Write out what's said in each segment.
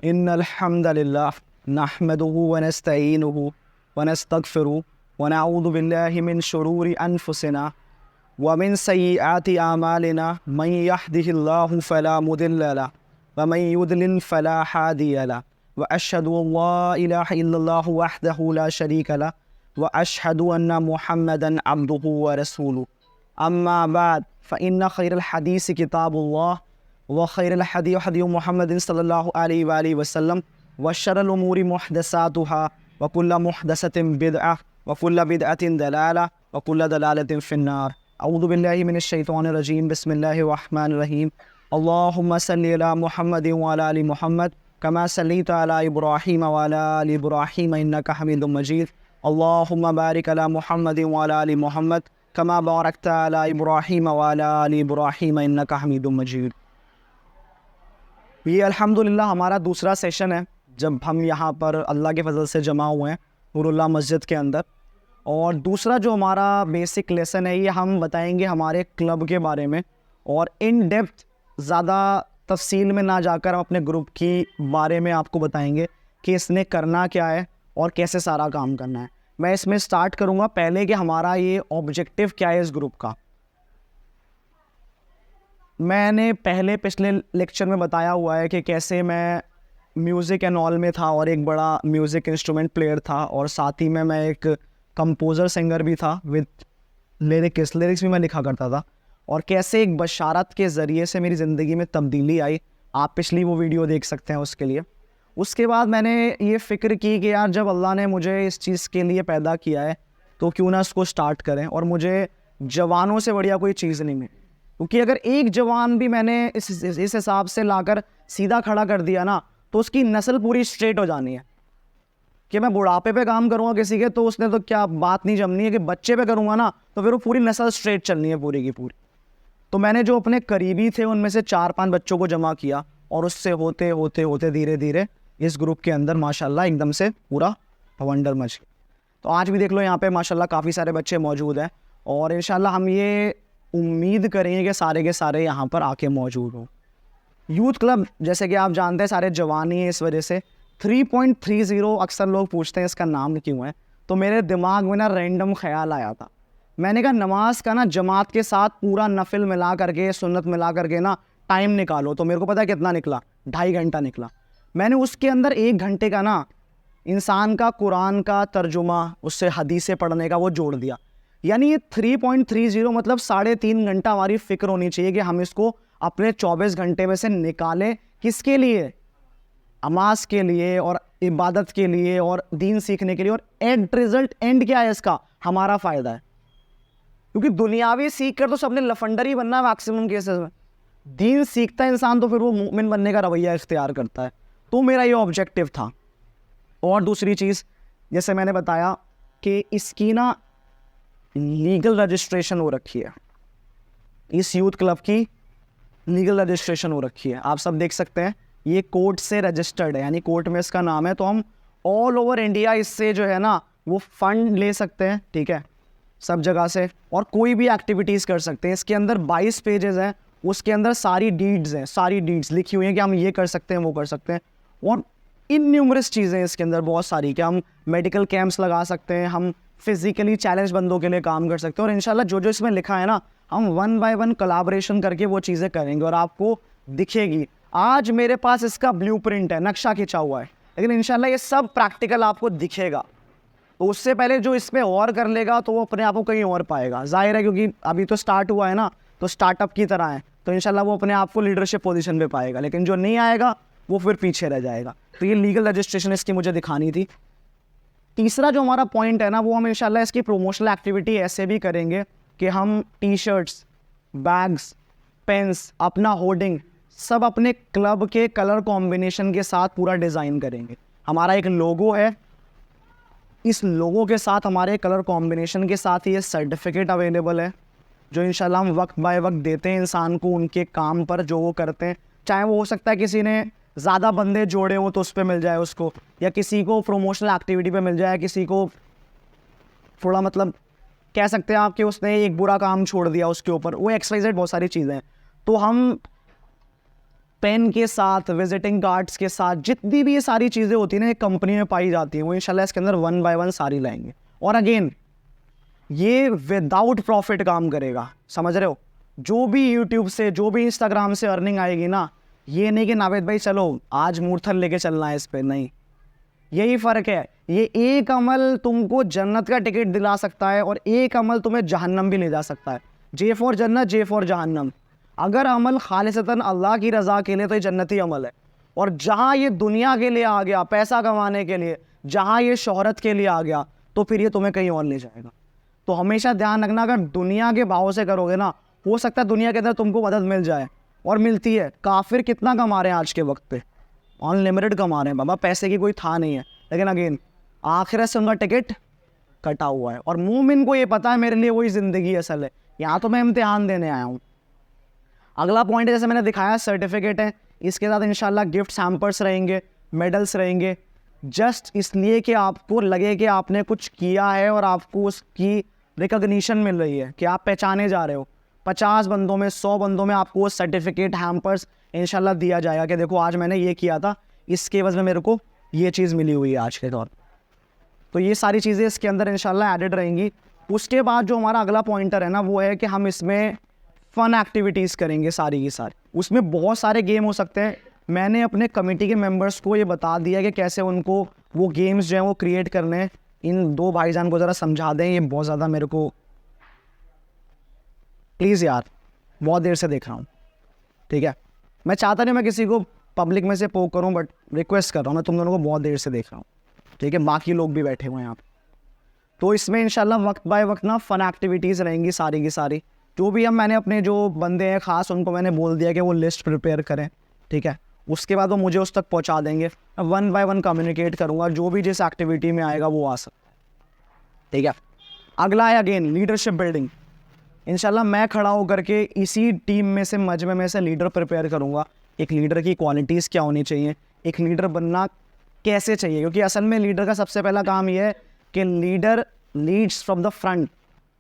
इन्नल हम्दलिल्लाह नहमदुहु व नस्तईनुहु व नस्तगफिरुहु व नऊज़ु बिल्लाहि मिन शुरूरि अनफुसिना व मिन सय्यिआति आमालिना मन यहदिहिल्लाहु फला मुदिल्ल लहु व मन युद्लिल फला हादिय लहु व अशहदु अल्ला इलाहा इल्लल्लाहु वहदहु ला शरीका लहु व अशहदु अन्ना मुहम्मदन अब्दुहु व रसूलुहु अम्मा बाद फ़इन्न खैरल हदीस किताबुल्लाह व खैरल हदी हदी मुहम्मदिन सल्लल्लाहु अलैहि वसल्लम व शर्रल उमूरि मुहदसातुहा व कुल्लु मुहदसतिन बिदअह व कुल्लु बिदअतिन दलाला व कुल्लु दलालतिन फिन्नार। अऊज़ु बिल्लाहि मिनश शैतानिर रजीम। बिस्मिल्लाहिर रहमानिर रहीम। अल्लाहुम्मा सल्लि अला मुहम्मदिन व अला आलि मुहम्मद कमा सल्लैता अला इब्राहीम व अला आलि इब्राहीम इन्नका हमीदुम मजीद। अल्लाहुम्मा बारिक अला मुहम्मदिन व अला आलि मुहम्मद कमा बारकता अला इब्राहीम व अला आलि इब्राहीम इन्नका हमीदुम मजीद। ये अल्हम्दुलिल्लाह हमारा दूसरा सेशन है जब हम यहाँ पर अल्लाह के फजल से जमा हुए हैं नूरुल्लाह मस्जिद के अंदर। और दूसरा जो हमारा बेसिक लेसन है ये हम बताएंगे हमारे क्लब के बारे में, और इन डेप्थ ज़्यादा तफसील में ना जाकर हम अपने ग्रुप की बारे में आपको बताएंगे कि इसने करना क्या है और कैसे सारा काम करना है। मैं इसमें स्टार्ट करूँगा पहले कि हमारा ये ऑब्जेक्टिव क्या है इस ग्रुप का। मैंने पहले पिछले लेक्चर में बताया हुआ है कि कैसे मैं म्यूज़िक एंड ऑल में था और एक बड़ा म्यूज़िक इंस्ट्रूमेंट प्लेयर था, और साथ ही में मैं एक कंपोज़र सिंगर भी था विद लिरिक्स भी मैं लिखा करता था, और कैसे एक बशारत के ज़रिए से मेरी ज़िंदगी में तब्दीली आई। आप पिछली वो वीडियो देख सकते हैं उसके लिए। उसके बाद मैंने ये फ़िक्र की कि यार जब अल्लाह ने मुझे इस चीज़ के लिए पैदा किया है तो क्यों ना इसको स्टार्ट करें, और मुझे जवानों से बढ़िया कोई चीज़ नहीं मिली, क्योंकि अगर एक जवान भी मैंने इस हिसाब से लाकर सीधा खड़ा कर दिया ना तो उसकी नस्ल पूरी स्ट्रेट हो जानी है। कि मैं बुढ़ापे पे काम करूँगा किसी के तो उसने तो क्या बात नहीं जमनी है, कि बच्चे पे करूँगा ना तो फिर वो पूरी नस्ल स्ट्रेट चलनी है पूरी की पूरी। तो मैंने जो अपने करीबी थे उनमें से 4-5 बच्चों को जमा किया, और उससे होते होते होते धीरे धीरे इस ग्रुप के अंदर माशाल्लाह एकदम से पूरा वंडर मच गया। तो आज भी देख लो यहाँ पे माशाल्लाह काफ़ी सारे बच्चे मौजूद हैं, और इंशाल्लाह हम ये उम्मीद करेंगे कि सारे के सारे यहाँ पर आके मौजूद हों। यूथ क्लब जैसे कि आप जानते हैं सारे जवान ही हैं, इस वजह से 3.30 अक्सर लोग पूछते हैं इसका नाम क्यों है। तो मेरे दिमाग में ना रैंडम ख्याल आया था, मैंने कहा नमाज का ना जमात के साथ पूरा नफिल मिला करके सुन्नत मिला करके ना टाइम निकालो। तो मेरे को पता है कितना निकला, 2.5 घंटा निकला। मैंने उसके अंदर 1 घंटे का ना इंसान का कुरान का तर्जुमा उससे हदीसें पढ़ने का वो जोड़ दिया। यानी ये 3.30 मतलब 3.5 घंटा हमारी फ़िक्र होनी चाहिए कि हम इसको अपने 24 घंटे में से निकालें। किसके लिए? नमाज के लिए और इबादत के लिए और दीन सीखने के लिए। और एंड रिजल्ट एंड क्या है इसका? हमारा फ़ायदा है, क्योंकि दुनियावी सीख कर तो सबने लफंडर ही बनना है मैक्सिमम केसेस में। दीन सीखता है इंसान तो फिर वो मोमिन बनने का रवैया इख्तियार करता है। तो मेरा ये ऑब्जेक्टिव था। और दूसरी चीज़ जैसे मैंने बताया कि इसकी ना लीगल रजिस्ट्रेशन हो रखी है, इस यूथ क्लब की लीगल रजिस्ट्रेशन हो रखी है। आप सब देख सकते हैं ये कोर्ट से रजिस्टर्ड है, यानी कोर्ट में इसका नाम है। तो हम ऑल ओवर इंडिया इससे जो है ना वो फंड ले सकते हैं, ठीक है, सब जगह से, और कोई भी एक्टिविटीज़ कर सकते हैं। इसके अंदर 22 पेजेस हैं, उसके अंदर सारी डीड्स हैं, सारी डीड्स लिखी हुई हैं कि हम ये कर सकते हैं वो कर सकते हैं। और इन्यूमरस चीज़ें इसके अंदर बहुत सारी, कि हम मेडिकल कैंप्स लगा सकते हैं, हम फिज़िकली चैलेंज बंदों के लिए काम कर सकते हैं। और इंशाल्लाह जो जो इसमें लिखा है ना हम 1 बाय 1 कोलैबोरेशन करके वो चीज़ें करेंगे और आपको दिखेगी। आज मेरे पास इसका ब्लूप्रिंट है, नक्शा खींचा हुआ है, लेकिन इंशाल्लाह ये सब प्रैक्टिकल आपको दिखेगा। तो उससे पहले जो इसमें और कर लेगा तो वो अपने आप को कहीं और पाएगा, जाहिर है, क्योंकि अभी तो स्टार्ट हुआ है ना, तो स्टार्टअप की तरह है। तो इंशाल्लाह वो अपने आप को लीडरशिप पोजीशन पे पाएगा, लेकिन जो नहीं आएगा वो फिर पीछे रह जाएगा। तो ये लीगल रजिस्ट्रेशन इसकी मुझे दिखानी थी। तीसरा जो हमारा पॉइंट है ना वो हम इंशाल्लाह इसकी प्रोमोशनल एक्टिविटी ऐसे भी करेंगे कि हम टी-शर्ट्स, बैग्स, पेन्स, अपना होर्डिंग सब अपने क्लब के कलर कॉम्बिनेशन के साथ पूरा डिज़ाइन करेंगे। हमारा एक लोगो है, इस लोगों के साथ हमारे कलर कॉम्बिनेशन के साथ ये सर्टिफिकेट अवेलेबल है, जो इंशाल्लाह हम वक्त बाय वक्त देते हैं इंसान को उनके काम पर जो वो करते हैं। चाहे वो हो सकता है किसी ने ज़्यादा बंदे जोड़े हों तो उस पर मिल जाए उसको, या किसी को प्रोमोशनल एक्टिविटी पे मिल जाए, किसी को थोड़ा मतलब कह सकते हैं आप कि उसने एक बुरा काम छोड़ दिया उसके ऊपर, वो XYZ बहुत सारी चीज़ें हैं। तो हम पेन के साथ, विजिटिंग कार्ड्स के साथ, जितनी भी ये सारी चीज़ें होती हैं ना एक कंपनी में पाई जाती हैं, वो इंशाल्लाह इसके अंदर 1 बाय 1 सारी लाएंगे। और अगेन ये विदाउट प्रॉफिट काम करेगा, समझ रहे हो? जो भी यूट्यूब से, जो भी इंस्टाग्राम से अर्निंग आएगी ना, ये नहीं कि नावेद भाई चलो आज मूर्थल लेके चलना है इस पे, नहीं। यही फ़र्क है, ये एक अमल तुमको जन्नत का टिकट दिला सकता है और एक अमल तुम्हें जहन्नम भी ले जा सकता है। जे फॉर जन्नत, जे फॉर जहन्नम। अगर अमल खालिसतन अल्लाह की रज़ा के लिए तो ये जन्नती अमल है, और जहाँ ये दुनिया के लिए आ गया, पैसा कमाने के लिए, जहाँ ये शोहरत के लिए आ गया, तो फिर ये तुम्हें कहीं और ले जाएगा। तो हमेशा ध्यान रखना, अगर दुनिया के भाव से करोगे ना, हो सकता है दुनिया के अंदर तुमको मदद मिल जाए, और मिलती है। काफिर कितना कमा रहे हैं आज के वक्त पे? अनलिमिटेड कमा रहे हैं बाबा, पैसे की कोई था नहीं है। लेकिन अगेन आखिरत से उनका टिकट कटा हुआ है, और मोमिन को ये पता है मेरे लिए वही ज़िंदगी असल है, यहाँ तो मैं इम्तिहान देने आया हूँ। अगला पॉइंट है, जैसे मैंने दिखाया, सर्टिफिकेट है, इसके साथ इंशाल्लाह गिफ्ट हैम्पर्स रहेंगे, मेडल्स रहेंगे, जस्ट इसलिए कि आपको लगे कि आपने कुछ किया है और आपको उसकी रिकॉग्निशन मिल रही है, कि आप पहचाने जा रहे हो। 50 बंदों में, 100 बंदों में आपको वो सर्टिफिकेट, हैम्पर्स इंशाल्लाह दिया जाएगा कि देखो आज मैंने ये किया था, इसके एवज में मेरे को ये चीज़ मिली हुई है आज के दौर। तो ये सारी चीज़ें इसके अंदर इंशाल्लाह एडेड रहेंगी। उसके बाद जो हमारा अगला पॉइंटर है ना, वो है कि हम इसमें फ़न एक्टिविटीज़ करेंगे सारी की सारी। उसमें बहुत सारे गेम हो सकते हैं। मैंने अपने कमेटी के मेंबर्स को ये बता दिया कि कैसे उनको वो गेम्स जो हैं वो क्रिएट करने हैं। इन दो भाईजान को ज़रा समझा दें, ये बहुत ज़्यादा मेरे को, प्लीज़ यार, बहुत देर से देख रहा हूँ, ठीक है? मैं चाहता नहीं मैं किसी को पब्लिक में से पोक करूँ, बट रिक्वेस्ट कर रहा हूँ, मैं तुम दोनों को बहुत देर से देख रहा हूँ, ठीक है? बाकी लोग भी बैठे हुए हैं यहाँ पे। तो इसमें इंशाल्लाह वक्त बाय वक्त ना फ़न एक्टिविटीज़ रहेंगी सारी की सारी। जो भी मैंने अपने जो बंदे हैं ख़ास, उनको मैंने बोल दिया कि वो लिस्ट प्रिपेयर करें, ठीक है? उसके बाद वो मुझे उस तक पहुँचा देंगे। 1 बाय 1 कम्युनिकेट करूँगा, जो भी जिस एक्टिविटी में आएगा वो आ सकता, ठीक है? अगला है अगेन लीडरशिप बिल्डिंग। इंशाल्लाह मैं खड़ा होकर के इसी टीम में से, मजमे में से लीडर प्रिपेयर करूँगा। एक लीडर की क्वालिटीज़ क्या होनी चाहिए, एक लीडर बनना कैसे चाहिए, क्योंकि असल में लीडर का सबसे पहला काम ये है कि leader leads from the front.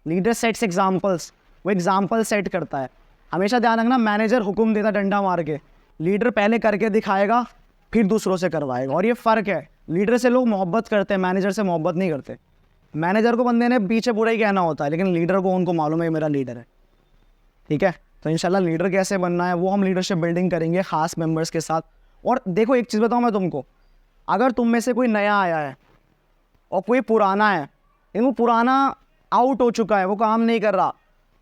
Leader sets examples, वो एग्जाम्पल सेट करता है। हमेशा ध्यान रखना, मैनेजर हुक्म देता डंडा मार के, लीडर पहले करके दिखाएगा, फिर दूसरों से करवाएगा। और ये फ़र्क है, लीडर से लोग मोहब्बत करते हैं, मैनेजर से मोहब्बत नहीं करते। मैनेजर को बंदे ने पीछे बुरा ही कहना होता है, लेकिन लीडर को उनको मालूम है मेरा लीडर है, ठीक है? तो इंशाल्लाह लीडर कैसे बनना है वो हम लीडरशिप बिल्डिंग करेंगे ख़ास मेंबर्स के साथ। और देखो एक चीज़ बताऊँ मैं तुमको, अगर तुम में से कोई नया आया है और कोई पुराना है, लेकिन वो पुराना आउट हो चुका है, वो काम नहीं कर रहा,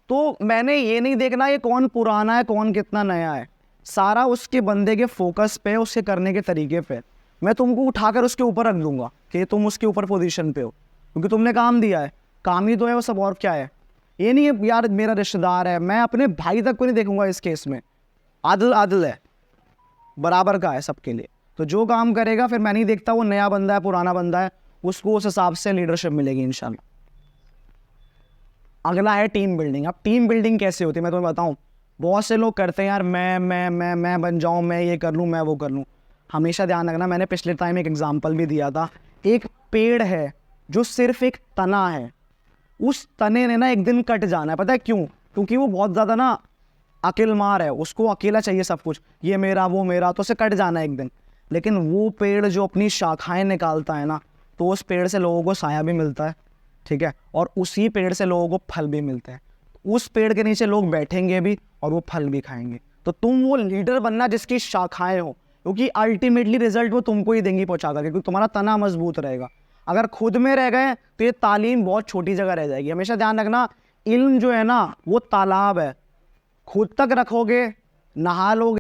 तो मैंने ये नहीं देखना ये कौन पुराना है कौन कितना नया है, सारा उसके बंदे के फोकस पे, उसके करने के तरीके पे। मैं तुमको उठाकर उसके ऊपर रख दूंगा कि तुम उसके ऊपर पोजीशन पे हो, क्योंकि तुमने काम दिया है, काम ही तो है वो, सब और क्या है। ये नहीं है यार मेरा रिश्तेदार है, मैं अपने भाई तक को नहीं देखूंगा इस केस में। आदल आदल है, बराबर का है सबके लिए। तो जो काम करेगा फिर मैं नहीं देखता वो नया बंदा है पुराना बंदा है, उसको उस हिसाब से लीडरशिप मिलेगी इंशाल्लाह। अगला है टीम बिल्डिंग। अब टीम बिल्डिंग कैसे होती है मैं तुम्हें बताऊं। बहुत से लोग करते हैं यार मैं बन जाऊं, मैं ये कर लूं, मैं वो कर लूं। हमेशा ध्यान रखना, मैंने पिछले टाइम एक एग्जांपल भी दिया था। एक पेड़ है जो सिर्फ एक तना है, उस तने ने ना एक दिन कट जाना है। पता है क्यों? क्योंकि वो बहुत ज़्यादा ना अकेलमार है, उसको अकेला चाहिए सब कुछ, ये मेरा वो मेरा, तो उसे कट जाना है एक दिन। लेकिन वो पेड़ जो अपनी शाखाएं निकालता है ना, तो उस पेड़ से लोगों को साया भी मिलता है, ठीक है? और उसी पेड़ से लोगों को फल भी मिलते हैं। उस पेड़ के नीचे लोग बैठेंगे भी और वो फल भी खाएंगे। तो तुम वो लीडर बनना जिसकी शाखाएं हो, क्योंकि अल्टीमेटली रिजल्ट वो तुमको ही देंगी पहुंचाकर, क्योंकि तुम्हारा तना मजबूत रहेगा। अगर खुद में रह गए तो ये तालीम बहुत छोटी जगह रह जाएगी। हमेशा ध्यान रखना, इल्म जो है ना वो तालाब है, खुद तक रखोगे, नहा लोगे।